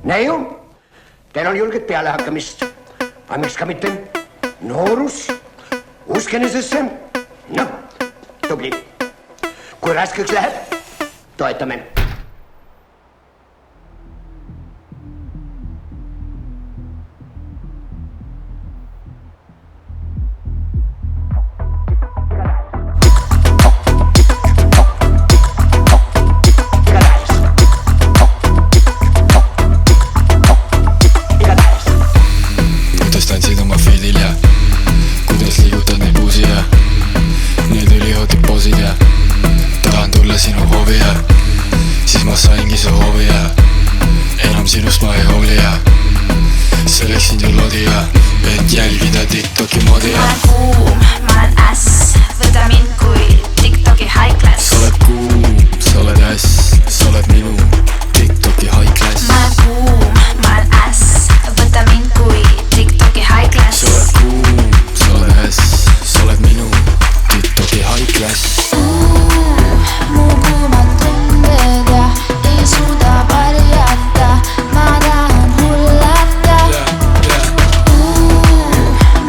näiu, teil on julget pealehakkamist, aga miks ka mitte noorus, usk enesesse, noh, tubli. Kui raskeks läheb, toetame. Sinu hoovi ja siis ma saingi su hoovi ja enam sinust ma ei hooli ja see läksin ju lodi ja et jälgida TikToki moodi ja ma olen kuum, ma olen äss, võta mind kui TikToki high class. Sa oled kuum, sa oled äss, sa oled minu TikToki high class. Ma olen kuum, ma olen äss, võta mind kui TikToki high class. Sa oled kuum, sa oled äss, sa oled minu TikToki high class. Mu kuumad tunded ja ei suuda varjata, ma tahan hullata.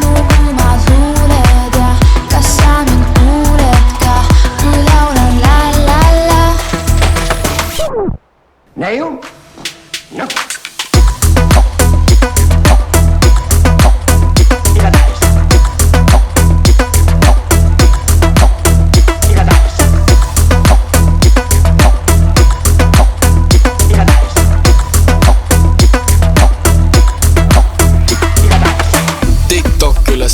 Mu kuumad huuled ja kas sa mind kuuled ka, kui laulan la-la-la. näiu, noh.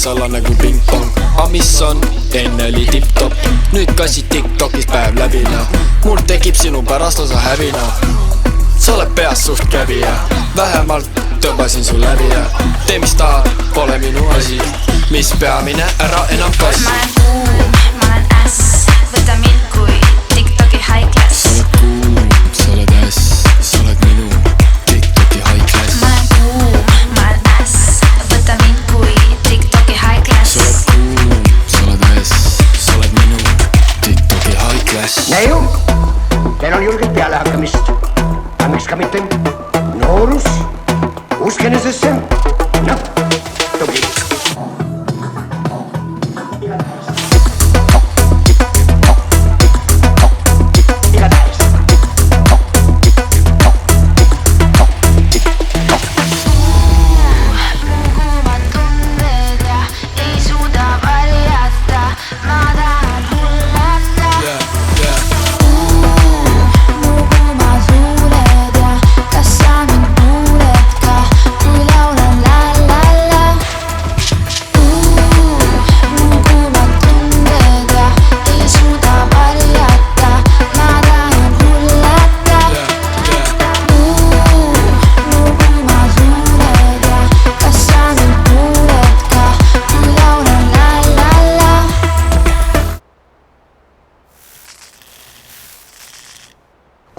Alla nagu ping-pong, aga mis on, enne oli tipp-top. Nüüd kassid TikTokis päev läbina, mul tekib sinu pärast osa häbina. Sa oled peas suht käbi ja vähemalt tõmbasin su läbi ja tee mis tahad, pole minu asi, mis peamine, ära enam kassi. Ma olen kuum, ma olen äss, võta mind kui TikToki high class. Sa oled kuum, sa oled äss, sa oled minu TikToki high class. Ma olen kuum, ma olen äss, võta mind kui TikToki high class. Sa oled kuum, sa oled äss, sa oled minu TikToki high class. näiu, teil on julget pealehakkamist, aga miks ka mitte noorus, usk enesesse, noh, tubli.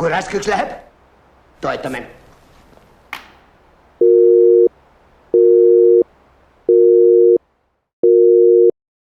Kui raskeks läheb, toetame.